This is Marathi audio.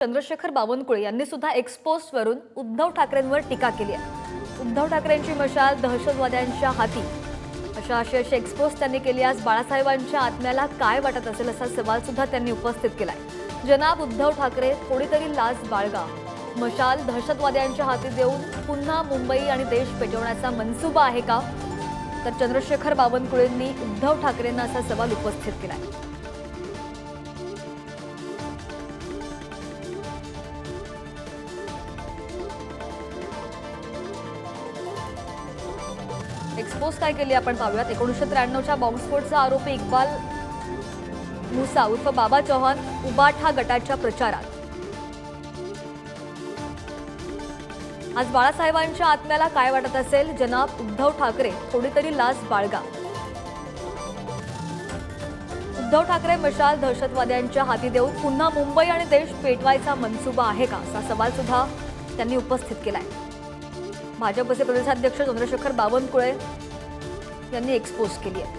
चंद्रशेखर बावनकुळे यांनी सुद्धा एक्सपोस्टवरून उद्धव ठाकरेंवर टीका केली आहे। उद्धव ठाकरेंची मशाल दहशतवाद्यांच्या हाती अशा आशयाची एक्सपोस्ट त्यांनी केली। आज बाळासाहेबांच्या आत्म्याला काय वाटत असेल असा सवाल सुद्धा त्यांनी उपस्थित केलाय। जनाब उद्धव ठाकरे थोडी तरी लाज बाळगा, मशाल दहशतवाद्यांच्या हाती देऊन पुन्हा मुंबई आणि देश पेटवण्याचा मनसुबा आहे का? तर चंद्रशेखर बावनकुळेंनी उद्धव ठाकरेंना असा सवाल उपस्थित केलाय। एक्सपोज काय केली आपण पाहूयात। 1993च्या बॉम्बस्फोटचा आरोपी इक्बाल मुसा उर्फ बाबा चौहान उबाठा गटाच्या प्रचारात आज बाळासाहेबांच्या आत्म्याला काय वाटत असेल? जनाब उद्धव ठाकरे थोडी तरी लाज बाळगा, उद्धव ठाकरे मशाल दहशतवाद्यांच्या हाती देऊन पुन्हा मुंबई आणि देश पेटवायचा मनसुबा आहे का असा सवाल सुद्धा त्यांनी उपस्थित केलाय। भाजपचे प्रदेशाध्यक्ष चंद्रशेखर बावनकुळे यांनी एक्सपोज केली आहे।